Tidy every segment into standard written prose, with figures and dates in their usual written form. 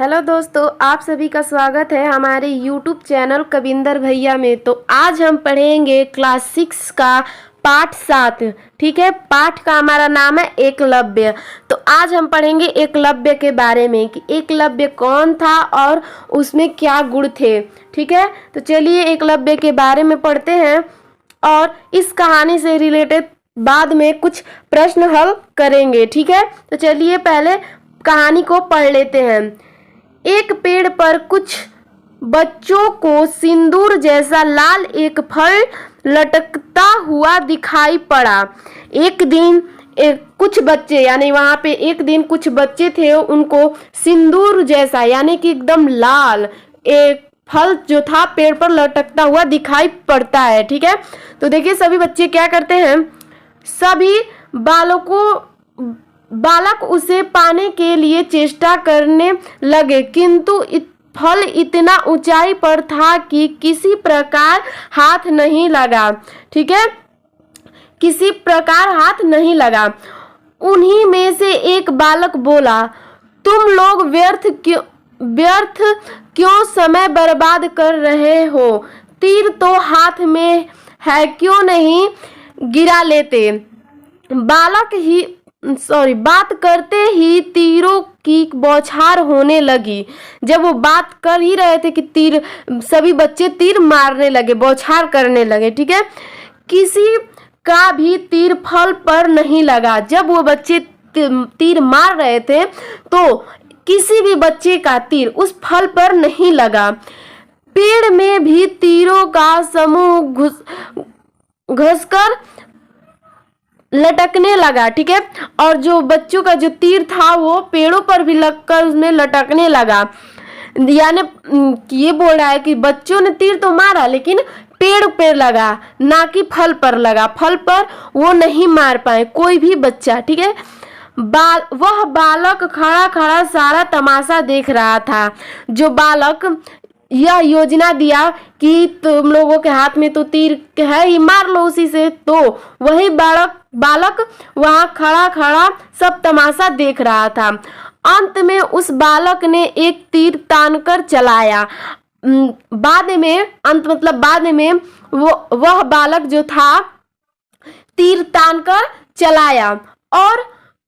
Hello दोस्तों, आप सभी का स्वागत है हमारे यूट्यूब चैनल कविंदर भैया में। तो आज हम पढ़ेंगे क्लास 6 का पाठ 7। ठीक है, पाठ का हमारा नाम है एकलव्य। तो आज हम पढ़ेंगे एकलव्य के बारे में कि एकलव्य कौन था और उसमें क्या गुण थे। ठीक है, तो चलिए एकलव्य के बारे में पढ़ते हैं और इस कहानी से रिलेटेड बाद में कुछ प्रश्न हल करेंगे। ठीक है, तो चलिए पहले कहानी को पढ़ लेते हैं। एक पेड़ पर कुछ बच्चों को सिंदूर जैसा लाल एक फल लटकता हुआ दिखाई पड़ा। एक दिन कुछ बच्चे यानी वहाँ पे एक दिन कुछ बच्चे थे, उनको सिंदूर जैसा यानी कि एकदम लाल एक फल जो था पेड़ पर लटकता हुआ दिखाई पड़ता है। ठीक है, तो देखिए सभी बच्चे क्या करते हैं, सभी बालक उसे पाने के लिए चेष्टा करने लगे, किंतु फल इतना ऊंचाई पर था कि किसी प्रकार हाथ नहीं लगा। ठीक है, किसी प्रकार हाथ नहीं लगा। उन्हीं में से एक बालक बोला, तुम लोग व्यर्थ क्यों समय बर्बाद कर रहे हो? तीर तो हाथ में है, क्यों नहीं गिरा लेते? बात करते ही तीरों की बौछार होने लगी। जब वो बात कर ही रहे थे कि सभी बच्चे तीर मारने लगे, बौछार करने लगे। ठीक है, किसी का भी तीर फल पर नहीं लगा। जब वो बच्चे तीर मार रहे थे तो किसी भी बच्चे का तीर उस फल पर नहीं लगा। पेड़ में भी तीरों का समूह घुसकर लटकने लगा। ठीक है, और जो बच्चों का जो तीर था वो पेड़ों पर भी लगकर उसमें लटकने लगा। यानी ये बोल रहा है कि बच्चों ने तीर तो मारा लेकिन पेड़ पर लगा, ना कि फल पर लगा। फल पर वो नहीं मार पाए कोई भी बच्चा। ठीक है, वह बालक खड़ा खड़ा सारा तमाशा देख रहा था। जो बालक यह योजना दिया कि तुम लोगों के हाथ में तो तीर है ही, मार लो उसी से, तो वही बालक वहां खड़ा खड़ा सब तमाशा देख रहा था। अंत में उस बालक ने एक तीर तानकर चलाया। बाद में वह बालक जो था तीर तानकर चलाया और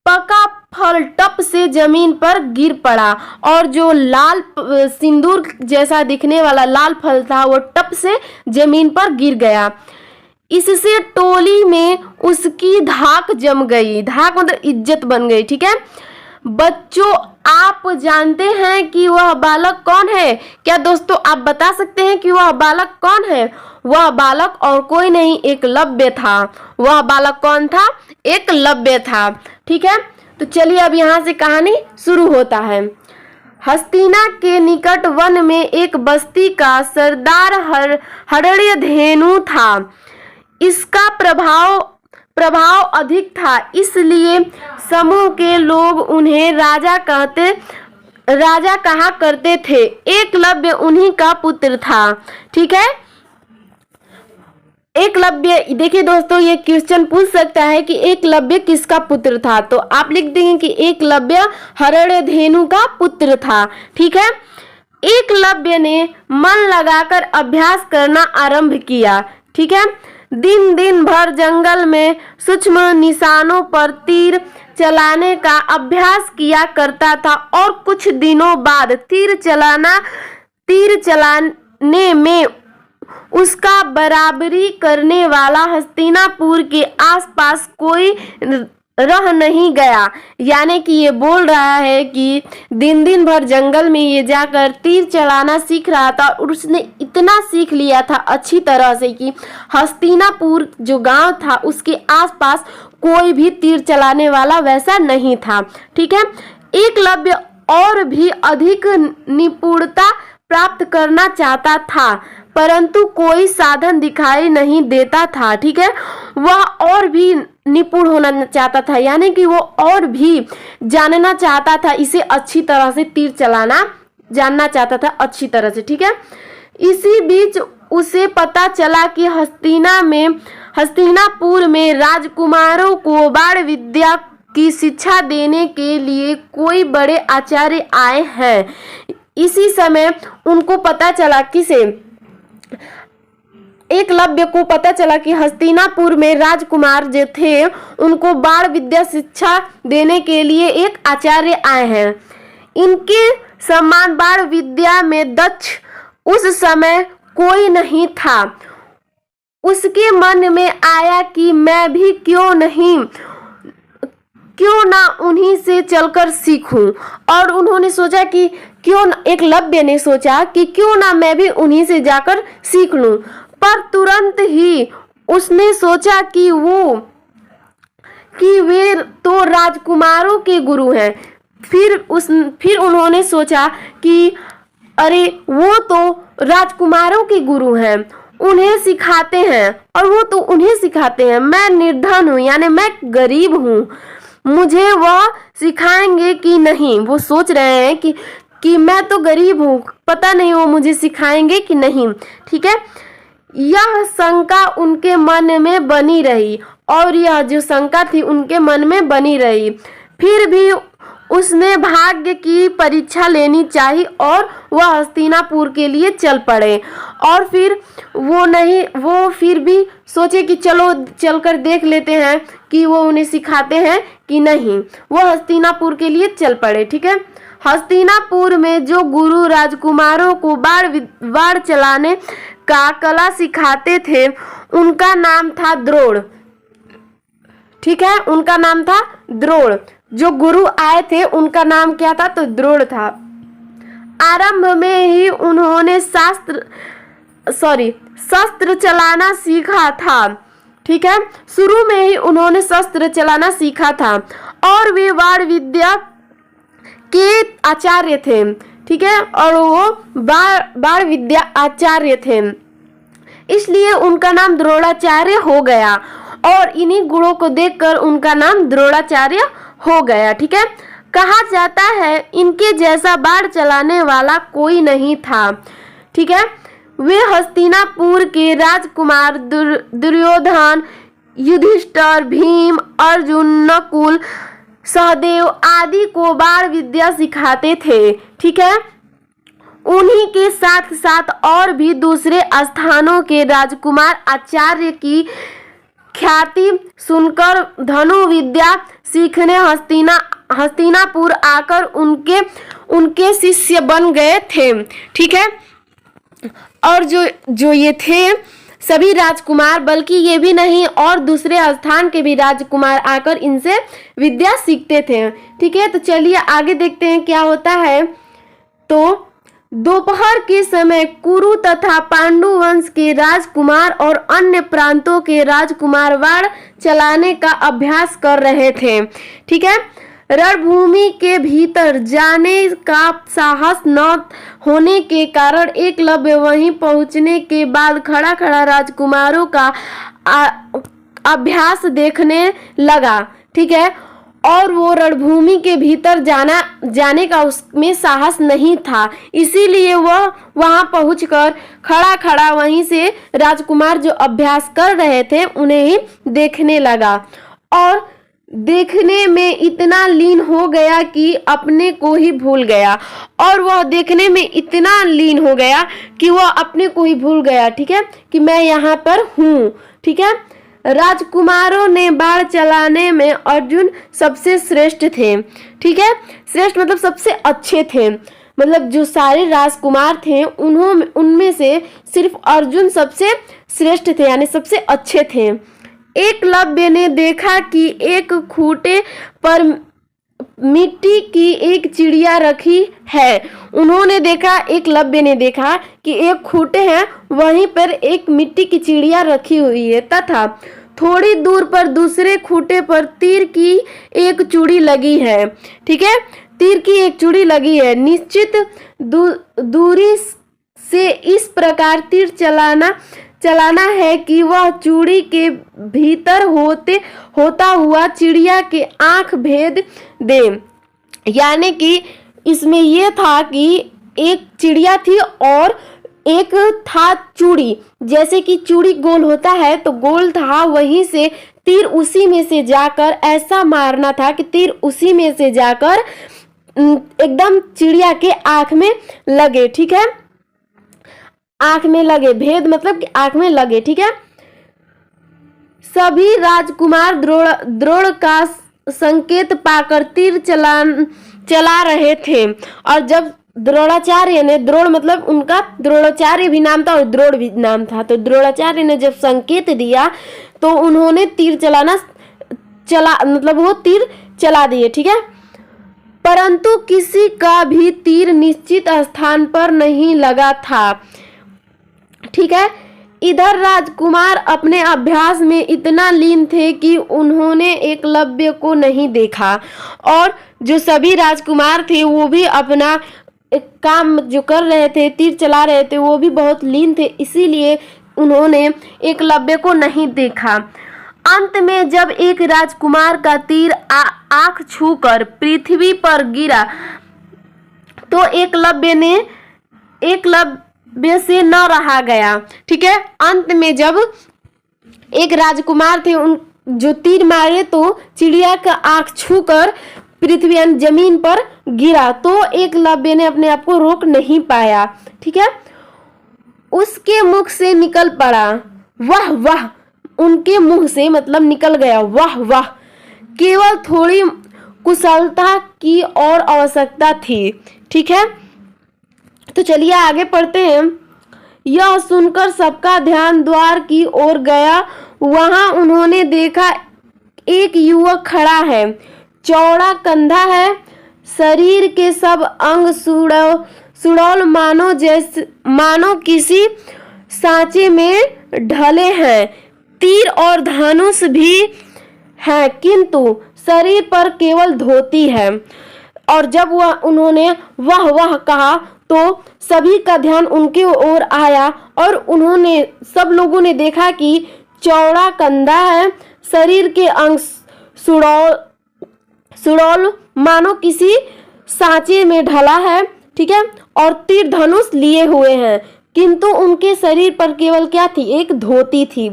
पका फल टप से जमीन पर गिर पड़ा, और जो लाल सिंदूर जैसा दिखने वाला लाल फल था वो टप से जमीन पर गिर गया। इससे टोली में उसकी धाक जम गई। धाक मतलब इज्जत बन गई। ठीक है बच्चों, आप जानते हैं कि वह बालक कौन है? क्या दोस्तों आप बता सकते हैं कि वह बालक कौन है? वह बालक और कोई नहीं, एकलव्य था। वह बालक कौन था? एकलव्य था। ठीक है, तो चलिए अब यहाँ से कहानी शुरू होता है। हस्तिना के निकट वन में एक बस्ती का सरदार हरिणधेनु था। इसका प्रभाव अधिक था, इसलिए समूह के लोग उन्हें राजा कहा करते थे। एकलव्य उन्हीं का पुत्र था। ठीक है, एकलव्य, देखिए दोस्तों ये क्वेश्चन पूछ सकता है कि एकलव्य किसका पुत्र था, तो आप लिख देंगे कि एकलव्य हरिणधेनु का पुत्र था। ठीक है, एकलव्य ने मन लगाकर अभ्यास करना आरंभ किया। ठीक है, दिन भर जंगल में सूक्ष्म निशानों पर तीर चलाने का अभ्यास किया करता था, और कुछ दिनों बाद तीर चलाने में उसका बराबरी करने वाला हस्तिनापुर के आसपास कोई रह नहीं गया। यानी कि ये बोल रहा है कि दिन भर जंगल में ये जाकर तीर चलाना सीख रहा था, और उसने इतना सीख लिया था अच्छी तरह से कि हस्तिनापुर जो गांव था उसके आसपास कोई भी तीर चलाने वाला वैसा नहीं था। ठीक है, एकलव्य और भी अधिक निपुणता प्राप्त करना चाहता था, परंतु कोई साधन दिखाई नहीं देता था। ठीक है, वह और भी निपुण होना चाहता था, यानी कि वो और भी जानना चाहता था, इसे अच्छी तरह से तीर चलाना जानना चाहता था अच्छी तरह से। ठीक है, इसी बीच उसे पता चला कि हस्तिनापुर में राजकुमारों को बाण विद्या की शिक्षा देने के लिए कोई बड़े आचार्य आए हैं। इसी समय उनको पता चला, किसे, एकलव्य को पता चला कि हस्तिनापुर में राजकुमार जो थे उनको बाण विद्या शिक्षा देने के लिए एक आचार्य आए हैं। इनके समान बाण विद्या में दक्ष उस समय कोई नहीं था। उसके मन में आया कि मैं भी क्यों ना उन्हीं से चलकर सीखूं, और उन्होंने सोचा कि एकलव्य ने सोचा कि क्यों ना मैं भी उन्हीं से जाकर सीख लूं। पर तुरंत ही उसने सोचा कि वे तो राजकुमारों के गुरु हैं। फिर उन्होंने सोचा कि अरे वो तो राजकुमारों के गुरु हैं, उन्हें सिखाते हैं, और वो तो उन्हें सिखाते हैं। मैं निर्धन हूँ, यानी मैं गरीब हूँ, मुझे वह सिखाएंगे कि नहीं। वो सोच रहे हैं कि मैं तो गरीब हूँ, पता नहीं वो मुझे सिखाएंगे कि नहीं। ठीक है, यह शंका उनके मन में बनी रही, और यह जो शंका थी उनके मन में बनी रही। फिर भी उसने भाग्य की परीक्षा लेनी चाहिए और वह हस्तिनापुर के लिए चल पड़े। और फिर वो फिर भी सोचे कि चलो चलकर देख लेते हैं कि वो उन्हें सिखाते हैं कि नहीं। वो हस्तिनापुर के लिए चल पड़े। ठीक है, हस्तिनापुर में जो गुरु राजकुमारों को बाण चलाने का कला सिखाते थे उनका नाम था द्रोण। ठीक है, उनका नाम था द्रोण। जो गुरु आए थे उनका नाम क्या था, तो द्रोण था। आरंभ में ही उन्होंने शस्त्र चलाना सीखा था। ठीक है, शुरू में ही उन्होंने शस्त्र चलाना सीखा था और वे बाण विद्या के आचार्य थे। ठीक है, और वो बाण विद्या आचार्य थे, इसलिए उनका नाम द्रोणाचार्य हो गया, और इन्हीं गुणों को देखकर उनका नाम द्रोणाचार्य हो गया। ठीक है, कहा जाता है इनके जैसा बाण चलाने वाला कोई नहीं था। ठीक है, वे हस्तिनापुर के राजकुमार दुर्योधन, युधिष्ठिर, भीम, अर्जुन, नकुल, सहदेव आदि को बाण विद्या सिखाते थे। ठीक है, उन्हीं के साथ साथ और भी दूसरे स्थानों के राजकुमार आचार्य की ख्याति सुनकर धनु विद्या सीखने हस्तिनापुर आकर उनके शिष्य बन गए थे। ठीक है, और जो ये थे सभी राजकुमार, बल्कि ये भी नहीं और दूसरे स्थान के भी राजकुमार आकर इनसे विद्या सीखते थे। ठीक है, तो चलिए आगे देखते हैं क्या होता है। तो दोपहर के समय कुरु तथा पांडु वंश के राजकुमार और अन्य प्रांतों के राजकुमार बाण चलाने का अभ्यास कर रहे थे। ठीक है, रणभूमि के भीतर जाने का साहस न होने के कारण एकलव्य वहीं पहुंचने के बाद खड़ा राजकुमारों का अभ्यास देखने लगा। ठीक है, और वो रणभूमि के भीतर जाने का उसमें साहस नहीं था, इसीलिए वह वहां पहुंचकर खड़ा वहीं से राजकुमार जो अभ्यास कर रहे थे उन्हें ही देखने लगा, और देखने में इतना लीन हो गया कि अपने को ही भूल गया। और वह देखने में इतना लीन हो गया कि वह अपने को ही भूल गया। ठीक है, कि मैं यहाँ पर हूँ। ठीक है, राजकुमारों ने बाण चलाने में अर्जुन सबसे श्रेष्ठ थे। ठीक है, श्रेष्ठ मतलब सबसे अच्छे थे, मतलब जो सारे राजकुमार थे उनमें से सिर्फ अर्जुन सबसे श्रेष्ठ थे, यानी सबसे अच्छे थे। एकलव्य ने देखा कि एक खूंटे पर मिट्टी की एक चिड़िया रखी है। एकलव्य ने देखा कि एक खूंटे हैं, वहीं पर एक मिट्टी की चिड़िया रखी हुई है तथा थोड़ी दूर पर दूसरे खूंटे पर तीर की एक चूड़ी लगी है। ठीक है, तीर की एक चूड़ी लगी है। निश्चित दूरी से इस प्रकार तीर चलाना है कि वह चूड़ी के भीतर होता हुआ चिड़िया के आंख भेद दे। यानी कि इसमें यह था कि एक चिड़िया थी और एक था चूड़ी, जैसे कि चूड़ी गोल होता है तो गोल था, वहीं से तीर उसी में से जाकर ऐसा मारना था कि तीर उसी में से जाकर एकदम चिड़िया के आंख में लगे। ठीक है, आंख में लगे, भेद मतलब कि आंख में लगे। ठीक है, सभी राजकुमार द्रोण का संकेत पाकर तीर चला रहे थे। और जब द्रोणाचार्य ने, द्रोण मतलब उनका द्रोणाचार्य भी नाम था और द्रोण भी नाम था, तो द्रोणाचार्य ने जब संकेत दिया तो उन्होंने तीर मतलब वो तीर चला दिए। ठीक है, परंतु किसी का भी तीर निश्चित स्थान पर नहीं लगा था। ठीक है, इधर राजकुमार अपने अभ्यास में इतना लीन थे कि उन्होंने एकलव्य को नहीं देखा, और जो सभी राजकुमार थे वो भी अपना एक काम जो कर रहे थे, तीर चला रहे थे, वो भी बहुत लीन थे, इसीलिए उन्होंने एकलव्य को नहीं देखा। अंत में जब एक राजकुमार का तीर आंख छूकर पृथ्वी पर गिरा तो एकलव्य से न रहा गया। ठीक है, अंत में जब एक राजकुमार थे, उन जो तीर मारे तो चिड़िया का आंख छूकर पृथ्वी यानी जमीन पर गिरा, तो एकलव्य ने अपने आप को रोक नहीं पाया। ठीक है, उसके मुख से निकल पड़ा वाह वाह, उनके मुंह से मतलब निकल गया वाह वाह। केवल थोड़ी कुशलता की और आवश्यकता थी। ठीक है, तो चलिए आगे पढ़ते हैं। यह सुनकर सबका ध्यान द्वार की ओर गया। वहां उन्होंने देखा एक युवक खड़ा है, चौड़ा कंधा है, शरीर के सब अंग सुडौल मानो किसी सांचे में ढले हैं। तीर और धनुष भी है, किंतु शरीर पर केवल धोती है। और जब उन्होंने वाह वाह कहा तो सभी का ध्यान उनके ओर आया और उन्होंने सब लोगों ने देखा कि चौड़ा कंधा है, शरीर के अंग सुडौल मानो किसी सांचे में ढला है। ठीक है, और तीर धनुष लिए हुए हैं, किंतु उनके शरीर पर केवल क्या थी, एक धोती थी।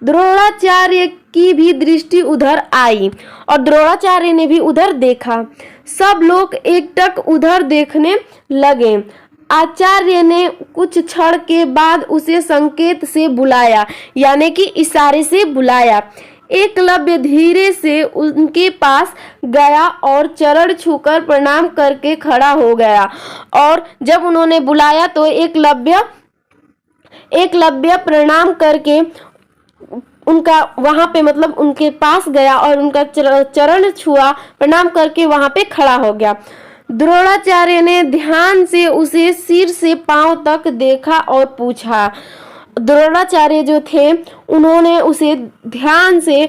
द्रोणाचार्य की भी दृष्टि उधर आई और द्रोणाचार्य ने भी उधर देखा। सब लोग एकटक उधर देखने लगे। आचार्य ने कुछ क्षण के बाद उसे संकेत से बुलाया, यानी कि इशारे से बुलाया। एकलव्य धीरे से उनके पास गया और चरण छूकर प्रणाम करके खड़ा हो गया। और जब उन्होंने बुलाया तो एकलव्य प्रणाम करके उनका वहां पे मतलब उनके पास गया और उनका चरण छुआ, प्रणाम करके वहां पे खड़ा हो गया। द्रोणाचार्य ने ध्यान से उसे सिर से पांव तक देखा और पूछा। द्रोणाचार्य जो थे उन्होंने उसे ध्यान से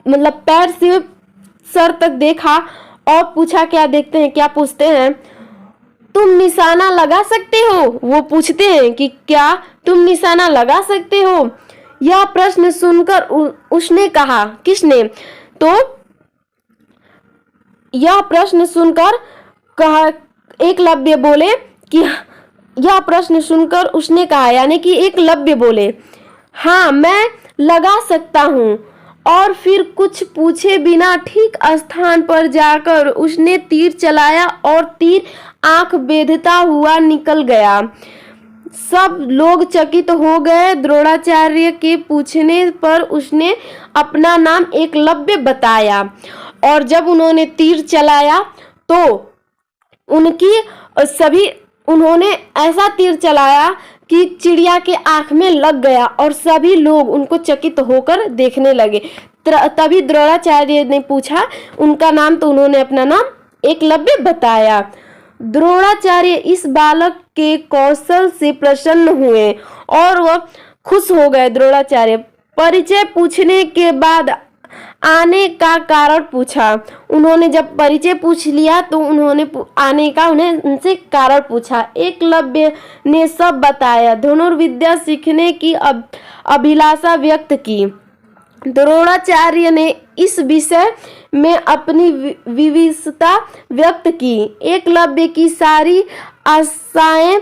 मतलब पैर से सर तक देखा और पूछा, क्या देखते हैं, क्या पूछते हैं, तुम निशाना लगा सकते हो? वो पूछते हैं कि क्या तुम निशाना लगा सकते हो? यह प्रश्न सुनकर उसने कहा, किसने? तो यह प्रश्न सुनकर कहा, एकलव्य बोले कि यह प्रश्न सुनकर उसने कहा, यानी कि एकलव्य बोले, हाँ मैं लगा सकता हूँ। और फिर कुछ पूछे बिना ठीक स्थान पर जाकर उसने तीर चलाया और तीर आंख बेधता हुआ निकल गया। सब लोग चकित हो गए। द्रोणाचार्य के पूछने पर उसने अपना नाम एकलव्य बताया और जब उन्होंने तीर चलाया तो उन्होंने ऐसा तीर चलाया कि चिड़िया के आंख में लग गया और सभी लोग उनको चकित होकर देखने लगे। तभी द्रोणाचार्य ने पूछा उनका नाम, तो उन्होंने अपना नाम एकलव्य बताया। द्रोणाचार्य इस बालक के कौशल से प्रसन्न हुए और वह खुश हो गए। द्रोणाचार्य परिचय पूछने के बाद आने का कारण पूछा। उन्होंने जब परिचय पूछ लिया तो उन्होंने आने का उनसे कारण पूछा। एकलव्य ने सब बताया, धनुर्विद्या सीखने की अभिलाषा व्यक्त की। द्रोणाचार्य ने इस विषय में अपनी विविधता व्यक्त की। एकलव्य की सारी आशाएं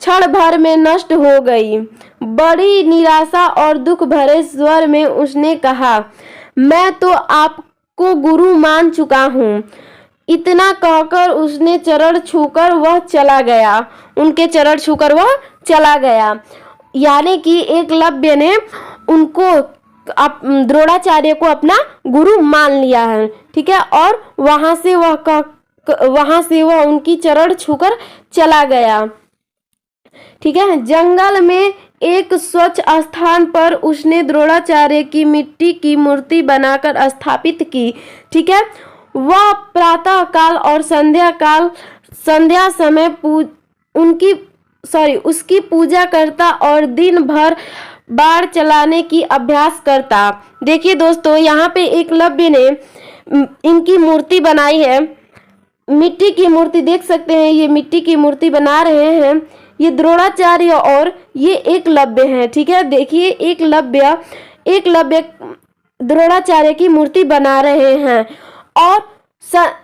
क्षण भर में नष्ट हो गई। बड़ी निराशा और दुख भरे स्वर में उसने कहा, मैं तो आपको गुरु मान चुका हूँ। इतना कहकर उसने चरण छूकर वह चला गया। उनके चरण छूकर वह चला गया। यानी कि एकलव्य ने उनको द्रोणाचार्य को अपना गुरु मान लिया है, ठीक है। और वहां से वह उनकी चरण छूकर चला गया, ठीक है। जंगल में एक स्वच्छ स्थान पर उसने द्रोणाचार्य की मिट्टी की मूर्ति बनाकर स्थापित की, ठीक है। वह प्रातः काल और संध्या समय उसकी पूजा करता और दिन भर बाण चलाने की अभ्यास करता। देखिए दोस्तों, यहाँ पे एकलव्य ने इनकी मूर्ति बनाई है, मिट्टी की मूर्ति देख सकते हैं। ये मिट्टी की मूर्ति बना रहे हैं, ये द्रोणाचार्य और ये एकलव्य हैं, ठीक है। देखिए एकलव्य द्रोणाचार्य की मूर्ति बना रहे हैं। और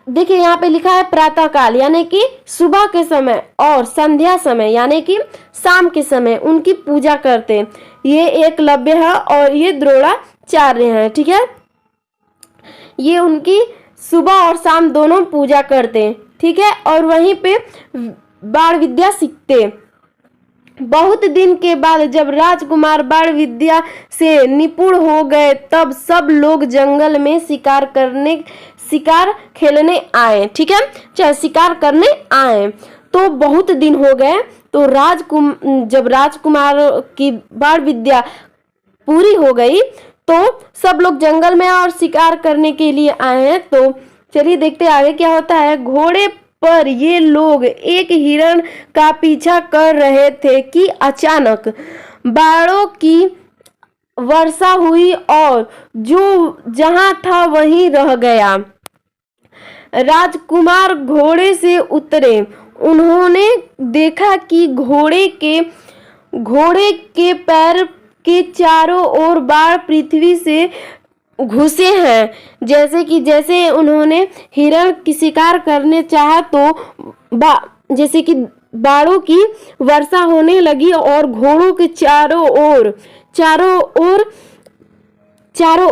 देखिए यहाँ पे लिखा है प्रातः काल यानी कि सुबह के समय और संध्या समय यानी कि शाम के समय उनकी पूजा करते। ये एकलव्य है और ये द्रोणाचार्य हैं, ठीक है। ये उनकी सुबह और शाम दोनों पूजा करते, ठीक है। और वहीं पे बाण विद्या सीखते। बहुत दिन के बाद जब राजकुमार बाण विद्या से निपुण हो गए तब सब लोग जंगल में शिकार खेलने आए, ठीक है। चाहे शिकार करने आए तो बहुत दिन हो गए। तो जब राजकुमार की बाण विद्या पूरी हो गई तो सब लोग जंगल में और शिकार करने के लिए आए हैं। तो चलिए देखते आगे क्या होता है। घोड़े पर ये लोग एक हिरण का पीछा कर रहे थे कि अचानक बाणों की वर्षा हुई और जो जहां था वहीं रह गया। राजकुमार घोड़े से उतरे। उन्होंने देखा कि घोड़े के पैर के चारों ओर बाण पृथ्वी से घुसे हैं। जैसे उन्होंने हिरण की शिकार करने चाहा तो जैसे कि बाणों की वर्षा होने लगी और घोड़ों के चारों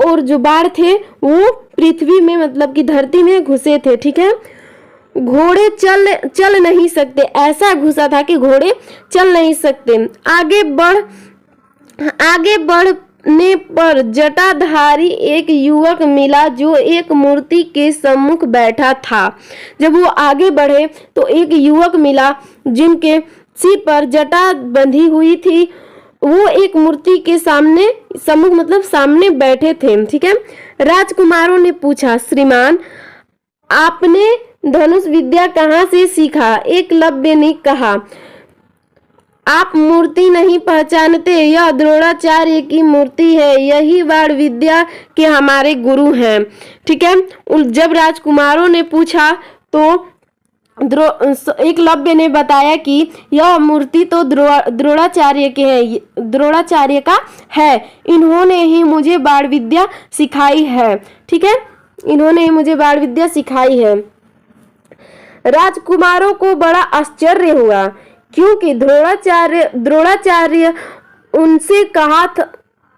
ओर जो बाण थे वो पृथ्वी में मतलब कि धरती में घुसे थे, ठीक है। घोड़े चल नहीं सकते, ऐसा घुसा था कि घोड़े चल नहीं सकते। आगे बढ़ने पर जटाधारी एक युवक मिला जो एक मूर्ति के सम्मुख बैठा था। जब वो आगे बढ़े तो एक युवक मिला जिनके सिर पर जटा बंधी हुई थी। वो एक मूर्ति के सम्मुख मतलब सामने बैठे थे, ठीक है। राजकुमारों ने पूछा, श्रीमान आपने धनुष विद्या कहाँ से सीखा? एकलव्य ने कहा, आप मूर्ति नहीं पहचानते, यह द्रोणाचार्य की मूर्ति है, यही बाण विद्या के हमारे गुरु हैं, ठीक है। जब राजकुमारों ने पूछा तो एकलव्य ने बताया कि यह मूर्ति तो द्रोणाचार्य का है, इन्होंने ही मुझे बाण विद्या सिखाई है, ठीक है। इन्होंने ही मुझे बाण विद्या सिखाई है। राजकुमारों को बड़ा आश्चर्य हुआ क्योंकि द्रोणाचार्य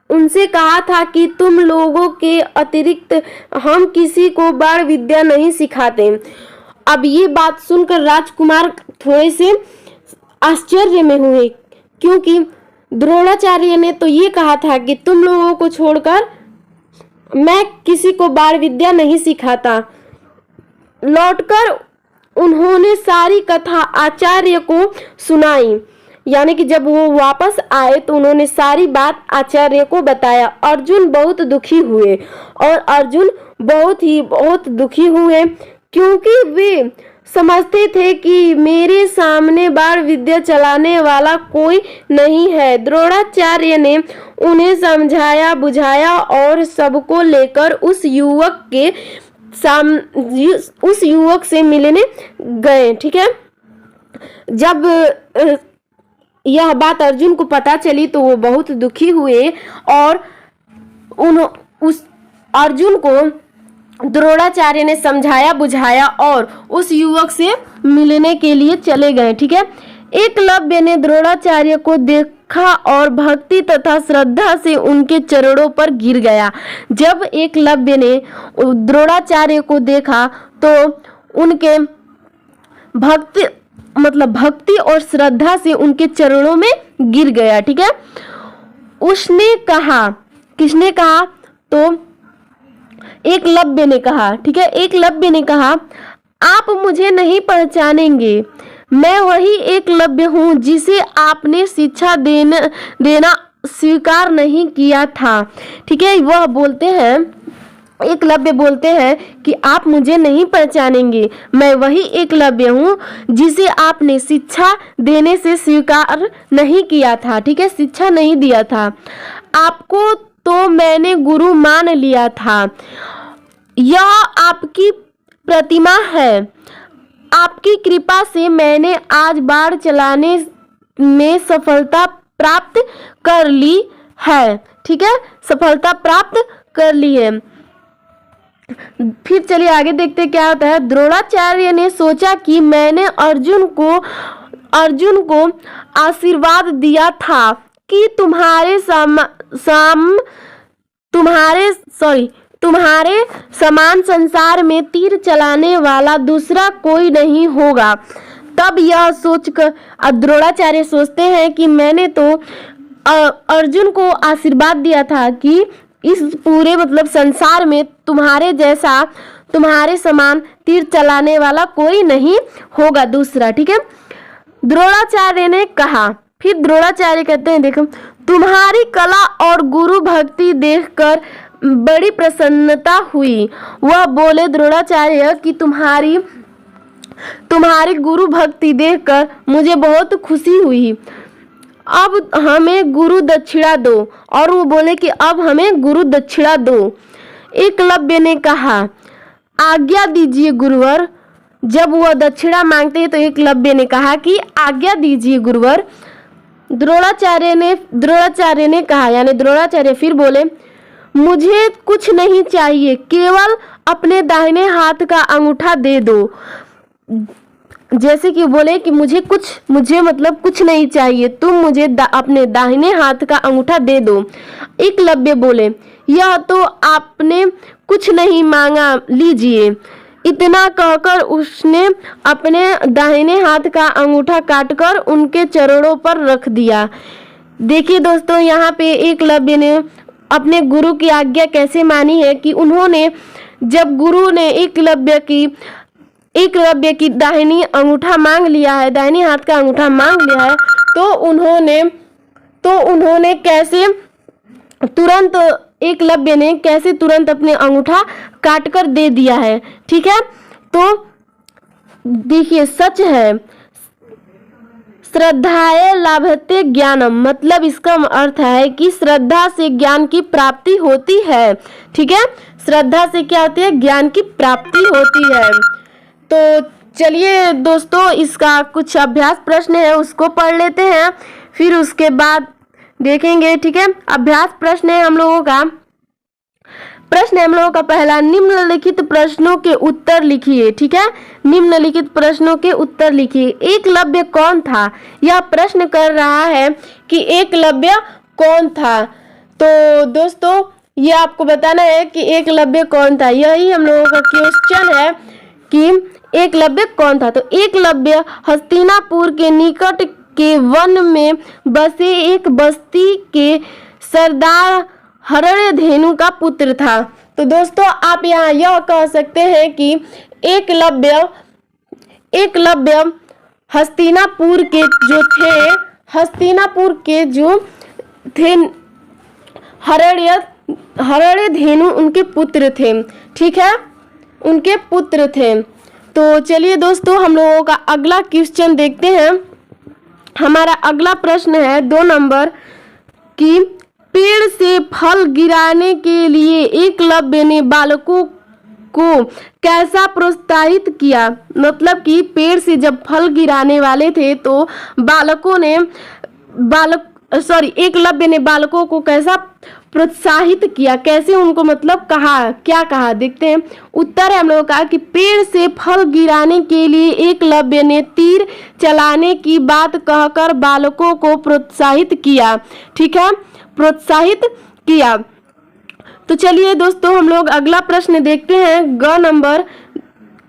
उनसे कहा था कि तुम लोगों के अतिरिक्त हम किसी को बाण विद्या नहीं सिखाते। अब ये बात सुनकर राजकुमार थोड़े से आश्चर्य में हुए क्योंकि द्रोणाचार्य ने तो ये कहा था कि तुम लोगों को छोड़कर मैं किसी को बाण विद्या नहीं सिखाता। लौटकर उन्होंने सारी कथा आचार्य को सुनाई। यानी कि जब वो वापस आए तो उन्होंने सारी बात आचार्य को बताया। अर्जुन बहुत दुखी हुए और अर्जुन बहुत दुखी हुए क्योंकि वे समझते थे कि मेरे सामने बाण विद्या चलाने वाला कोई नहीं है। द्रोणाचार्य ने उन्हें समझाया बुझाया और सबको लेकर उस युवक से मिलने गए, ठीक है। जब यह बात अर्जुन को पता चली तो वो बहुत दुखी हुए और उस अर्जुन को द्रोणाचार्य ने समझाया बुझाया और उस युवक से मिलने के लिए चले गए, ठीक है। एकलव्य ने द्रोणाचार्य को देखा और भक्ति तथा श्रद्धा से उनके चरणों पर गिर गया। जब एकलव्य ने द्रोणाचार्य को देखा तो उनके भक्ति और श्रद्धा से उनके चरणों में गिर गया। ठीक है, उसने कहा, किसने कहा? तो एकलव्य ने कहा। ठीक है, एकलव्य ने कहा, आप मुझे नहीं पहचानेंगे, मैं वही एकलव्य हूँ जिसे आपने शिक्षा देना स्वीकार नहीं किया था। ठीक है, वह बोलते हैं, एकलव्य बोलते हैं कि आप मुझे नहीं पहचानेंगे, मैं वही एकलव्य हूँ जिसे आपने शिक्षा देने से स्वीकार नहीं किया था। ठीक है, शिक्षा नहीं दिया था, आपको तो मैंने गुरु मान लिया था। यह आपकी प्रतिमा है, आपकी कृपा से मैंने आज बाढ़ चलाने में सफलता प्राप्त कर ली है। ठीक है, सफलता प्राप्त कर ली है। फिर चलिए आगे देखते क्या होता है। द्रोणाचार्य ने सोचा कि मैंने अर्जुन को आशीर्वाद दिया था कि तुम्हारे समान संसार में तीर चलाने वाला दूसरा कोई नहीं होगा। तब यह सोचकर द्रोणाचार्य सोचते हैं कि मैंने तो अर्जुन को आशीर्वाद दिया था कि इस पूरे संसार में तुम्हारे समान तीर चलाने वाला कोई नहीं होगा दूसरा। ठीक है, द्रोणाचार्य ने कहा। फिर द्रोणाचार्य कहते हैं, देखो, तुम्हारी कला और गुरु भक्ति देखकर बड़ी प्रसन्नता हुई। वह बोले, द्रोणाचार्य कि तुम्हारी गुरु भक्ति देखकर मुझे बहुत खुशी हुई, अब हमें गुरु दक्षिणा दो। और वो बोले कि अब हमें गुरु दक्षिणा दो। एकलव्य ने कहा, आज्ञा दीजिए गुरुवर। जब वह दक्षिणा मांगते हैं तो एकलव्य ने कहा कि आज्ञा दीजिए गुरुवर। द्रोणाचार्य ने कहा, यानी द्रोणाचार्य फिर बोले, मुझे कुछ नहीं चाहिए, केवल अपने दाहिने हाथ का अंगूठा दे दो। जैसे कि बोले कि मुझे कुछ नहीं चाहिए, तुम मुझे अपने दाहिने हाथ का अंगूठा दे दो। एकलव्य बोले, यह तो आपने कुछ नहीं मांगा, लीजिए। इतना कहकर उसने अपने दाहिने हाथ का अंगूठा काटकर उनके चरणों पर रख दिया। देखिए दोस्तों, यहाँ पे एकलव्य ने अपने गुरु की आज्ञा कैसे मानी है कि उन्होंने, जब गुरु ने एकलव्य की दाहिनी अंगूठा मांग लिया है, दाहिनी हाथ का अंगूठा मांग लिया है, तो उन्होंने कैसे तुरंत, एकलव्य ने कैसे तुरंत अपने अंगूठा काट कर दे दिया है। ठीक है, तो देखिए, सच है, श्रद्धाए लाभते ज्ञानम, मतलब इसका अर्थ है कि श्रद्धा से ज्ञान की प्राप्ति होती है। ठीक है, श्रद्धा से क्या होती है? ज्ञान की प्राप्ति होती है। तो चलिए दोस्तों, इसका कुछ अभ्यास प्रश्न है, उसको पढ़ लेते हैं, फिर उसके बाद देखेंगे। ठीक है, अभ्यास प्रश्न है हम लोगों का पहला, निम्नलिखित प्रश्नों के उत्तर लिखिए। ठीक है, निम्नलिखित प्रश्नों के उत्तर लिखिए। एकलव्य कौन था? यह प्रश्न कर रहा है कि एकलव्य कौन था। तो दोस्तों, ये आपको बताना है कि एकलव्य कौन था, यही हम लोगों का क्वेश्चन है कि एकलव्य कौन था। तो एकलव्य हस्तिनापुर के निकट के वन में बसे एक बस्ती के सरदार हरण्यधेनु का पुत्र था। तो दोस्तों, आप यहाँ यह कह सकते हैं कि एकलव्य हस्तिनापुर के जो थे हरण्यधेनु उनके पुत्र थे। ठीक है, उनके पुत्र थे। तो चलिए दोस्तों, हम लोगों का अगला क्वेश्चन देखते हैं। हमारा अगला प्रश्न है 2 नंबर कि पेड़ से फल गिराने के लिए एकलव्य ने बालकों को कैसा प्रोत्साहित किया। मतलब कि पेड़ से जब फल गिराने वाले थे तो एकलव्य ने बालकों को कैसा प्रोत्साहित किया, कैसे उनको मतलब कहा, क्या कहा, देखते हैं। उत्तर है हम लोगों का कि पेड़ से फल गिराने के लिए एकलव्य ने तीर चलाने की बात कहकर बालकों को प्रोत्साहित किया। ठीक है, प्रोत्साहित किया। तो चलिए दोस्तों हम लोग अगला प्रश्न देखते हैं, ग नंबर।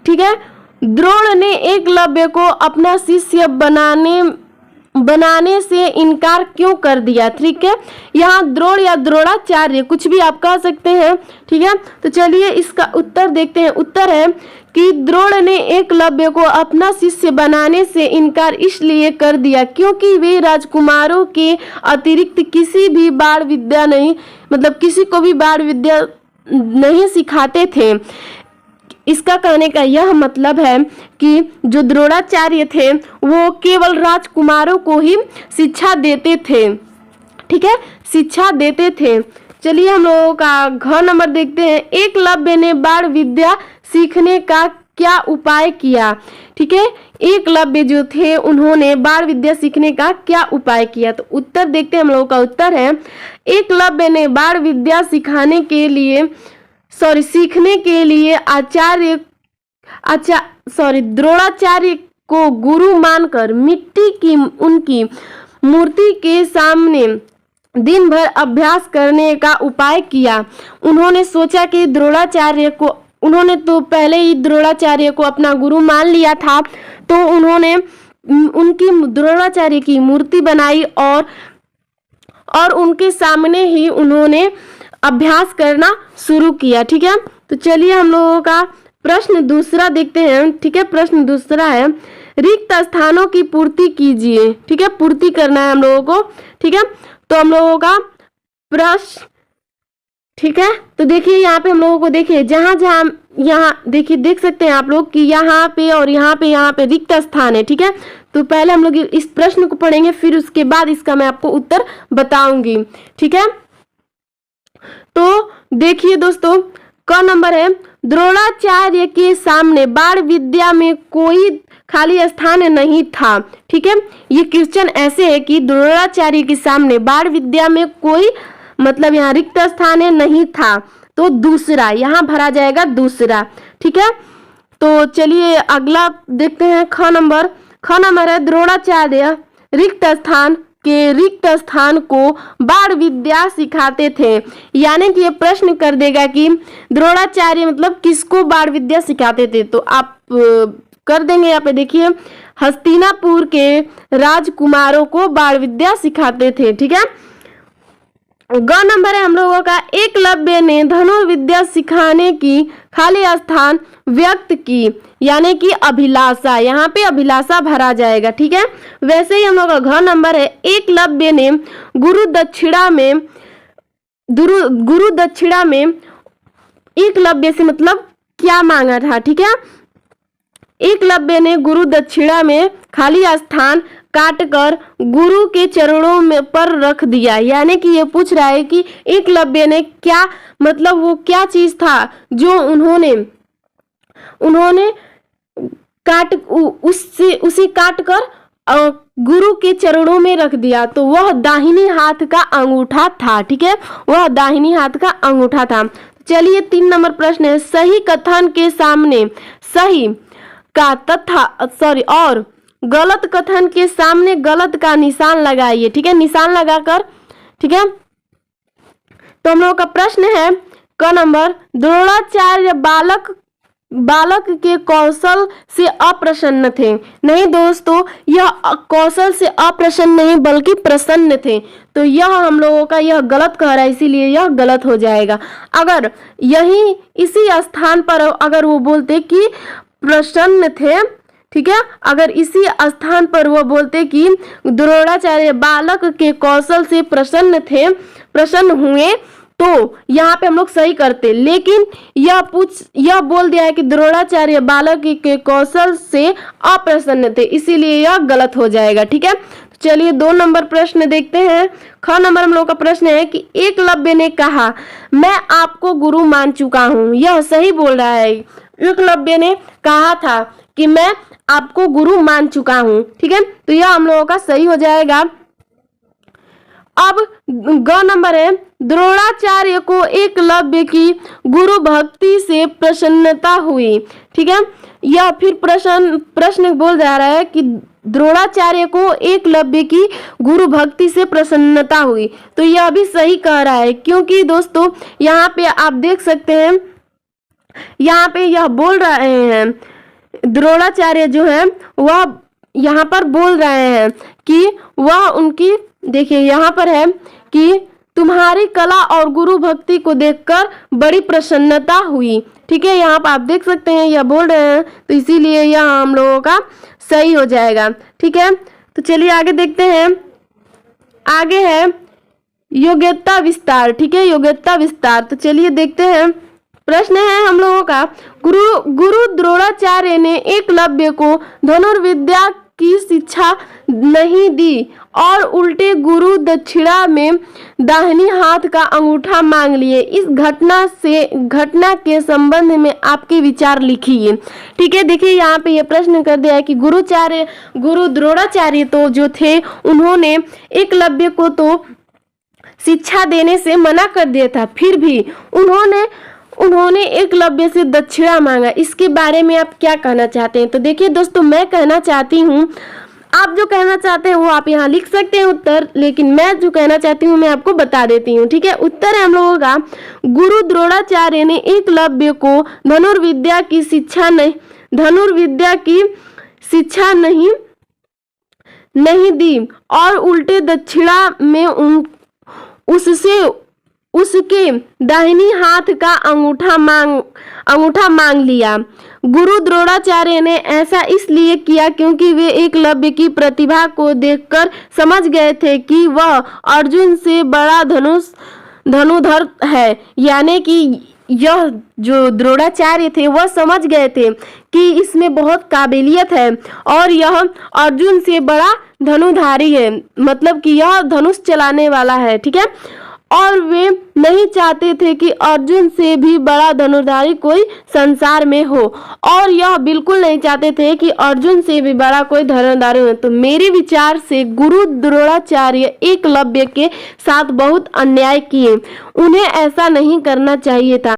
ठीक है, द्रोण ने एकलव्य को अपना शिष्य बनाने से इनकार क्यों कर दिया। ठीक है, यहाँ द्रोण या द्रोणाचार्य कुछ भी आप कह सकते हैं। ठीक है, तो चलिए इसका उत्तर देखते हैं। उत्तर है कि द्रोण ने एकलव्य को अपना शिष्य बनाने से इनकार इसलिए कर दिया क्योंकि वे राजकुमारों के अतिरिक्त किसी भी बाण विद्या नहीं, मतलब किसी को भी बाण विद्या नहीं सिखाते थे। इसका कहने का यह मतलब है कि जो द्रोणाचार्य थे वो केवल राजकुमारों को ही शिक्षा देते थे। ठीक है, शिक्षा देते थे। चलिए हम लोगों का घ नंबर देखते हैं। एकलव्य ने बाण विद्या सीखने का क्या उपाय किया। ठीक है, एकलव्य जो थे उन्होंने बाण विद्या सीखने का क्या उपाय किया। तो उत्तर देखते हैं हम लोगों का। उत्तर है एकलव्य ने बाण विद्या सीखने के लिए द्रोणाचार्य को गुरु मानकर मिट्टी की उनकी मूर्ति के सामने दिन भर अभ्यास करने का उपाय किया। उन्होंने सोचा कि उन्होंने तो पहले ही द्रोणाचार्य को अपना गुरु मान लिया था, तो उन्होंने उनकी द्रोणाचार्य की मूर्ति बनाई और उनके सामने ही उन्होंने अभ्यास करना शुरू किया। ठीक है, तो चलिए हम लोगों का प्रश्न दूसरा देखते हैं। ठीक है, प्रश्न दूसरा है रिक्त स्थानों की पूर्ति कीजिए। ठीक है, पूर्ति करना है हम लोगों को। ठीक है, तो हम लोगों का प्रश्न, ठीक है, तो देखिए यहाँ पे हम लोगों को देखिए यहाँ देखिए देख सकते हैं आप लोग कि यहाँ पे और यहाँ पे रिक्त स्थान है। ठीक है, तो पहले हम लोग इस प्रश्न को पढ़ेंगे, फिर उसके बाद इसका मैं आपको उत्तर बताऊंगी। ठीक है, तो देखिए दोस्तों क नंबर है द्रोणाचार्य के सामने बाण विद्या में कोई खाली स्थान नहीं था। ठीक है, ये क्वेश्चन ऐसे है कि द्रोणाचार्य के सामने बाण विद्या में कोई मतलब यहाँ रिक्त स्थान नहीं था, तो दूसरा यहाँ भरा जाएगा दूसरा। ठीक है, तो चलिए अगला देखते हैं। ख नंबर है द्रोणाचार्य रिक्त स्थान को बाण विद्या सिखाते थे। यानी कि ये प्रश्न कर देगा कि द्रोणाचार्य मतलब किसको बाण विद्या सिखाते थे, तो आप कर देंगे यहाँ पे। देखिए हस्तिनापुर के राजकुमारों को बाण विद्या सिखाते थे। ठीक है, ग नंबर है हम लोगों का एकलव्य ने धनुर्विद्या सिखाने की खाली स्थान व्यक्त की, यानी कि अभिलाषा, यहाँ पे अभिलाषा भरा जाएगा। ठीक है, वैसे ही हम लोग का घ नंबर है एकलव्य ने गुरु दक्षिणा में एकलव्य से मतलब क्या मांगा था। ठीक है, एकलव्य ने गुरु दक्षिणा में खाली स्थान काटकर गुरु के चरणों में पर रख दिया। यानी कि ये पूछ रहा है कि एकलव्य ने क्या मतलब वो क्या चीज था जो उन्होंने उसे काट कर गुरु के चरणों में रख दिया, तो वह दाहिनी हाथ का अंगूठा था। ठीक है, वह दाहिनी हाथ का अंगूठा था। चलिए 3 नंबर प्रश्न है सही कथन के सामने सही का और गलत कथन के सामने गलत का निशान लगाइए। ठीक है, निशान लगाकर। ठीक है, तो हम लोगों का प्रश्न है क नंबर द्रोणाचार्य बालक के कौशल से अप्रसन्न थे। नहीं दोस्तों, यह कौशल से अप्रसन्न नहीं बल्कि प्रसन्न थे, तो यह हम लोगों का यह गलत कह रहा है, इसीलिए यह गलत हो जाएगा। अगर इसी स्थान पर अगर वो बोलते कि प्रसन्न थे, ठीक है, अगर इसी स्थान पर वो बोलते कि द्रोणाचार्य बालक के कौशल से प्रसन्न हुए, तो यहाँ पे हम लोग सही करते, लेकिन यह बोल दिया है कि द्रोणाचार्य बालक के कौशल से अप्रसन्न थे, इसीलिए यह गलत हो जाएगा। ठीक है, चलिए 2 नंबर प्रश्न देखते हैं। ख नंबर हम लोग का प्रश्न है कि एकलव्य ने कहा मैं आपको गुरु मान चुका हूँ। यह सही बोल रहा है, एकलव्य ने कहा था कि मैं आपको गुरु मान चुका हूँ। ठीक है, तो यह हम लोगों का सही हो जाएगा। अब ग नंबर है, द्रोणाचार्य को एकलव्य की गुरु भक्ति से प्रसन्नता हुई। ठीक है, यह फिर प्रश्न बोल जा रहा है कि द्रोणाचार्य को एकलव्य की गुरु भक्ति से प्रसन्नता हुई। तो यह भी सही कह रहा है, क्योंकि दोस्तों यहाँ पे आप देख सकते हैं, यहाँ पे यह बोल रहे हैं, द्रोणाचार्य जो है वह यहाँ पर बोल रहे हैं कि वह उनकी, देखिए यहाँ पर है कि तुम्हारी कला और गुरु भक्ति को देखकर बड़ी प्रसन्नता हुई। ठीक है, यहाँ पर आप देख सकते हैं यह बोल रहे हैं, तो इसीलिए यह हम लोगों का सही हो जाएगा। ठीक है, तो चलिए आगे देखते हैं। आगे है योग्यता विस्तार। ठीक है, योग्यता विस्तार, तो चलिए देखते हैं। प्रश्न है हम लोगों का, गुरु द्रोणाचार्य ने एकलव्य को धनुर्विद्या की शिक्षा नहीं दी और उल्टे गुरु दक्षिणा में दाहिनी हाथ का अंगूठा मांग लिए। इस घटना के संबंध में आपके विचार लिखिए। ठीक है, देखिए यहाँ पे ये प्रश्न कर दिया है कि गुरु द्रोणाचार्य तो जो थे उन्होंने एकलव्य को तो शिक्षा देने से मना कर दिया था, फिर भी उन्होंने एकलव्य से दक्षिणा मांगा। इसके बारे में आप क्या कहना चाहते हैं? तो देखिए दोस्तों, मैं कहना चाहती हूँ, आप जो कहना चाहते हैं वो आप यहाँ लिख सकते हैं उत्तर, लेकिन मैं जो कहना चाहती हूँ मैं आपको बता देती हूँ। ठीक है, उत्तर है हम लोगों का, गुरु द्रोणाचार्य ने एकलव्य को धनुर्विद्या की शिक्षा नहीं दी और उल्टे दक्षिणा में उसके दाहिनी हाथ का अंगूठा मांग लिया। गुरु द्रोणाचार्य ने ऐसा इसलिए किया क्योंकि वे एकलव्य की प्रतिभा को देखकर समझ गए थे कि वह अर्जुन से बड़ा धनुधर है। यानी कि यह जो द्रोणाचार्य थे वह समझ गए थे कि इसमें बहुत काबिलियत है और यह अर्जुन से बड़ा धनुधारी है, मतलब कि यह धनुष चलाने वाला है। ठीक है, और वे नहीं चाहते थे कि अर्जुन से भी बड़ा धनुर्धारी कोई संसार में हो, और यह बिल्कुल नहीं चाहते थे कि अर्जुन से भी बड़ा कोई धनुर्धारी हो। तो मेरे विचार से गुरु द्रोणाचार्य एकलव्य के साथ बहुत अन्याय किए, उन्हें ऐसा नहीं करना चाहिए था।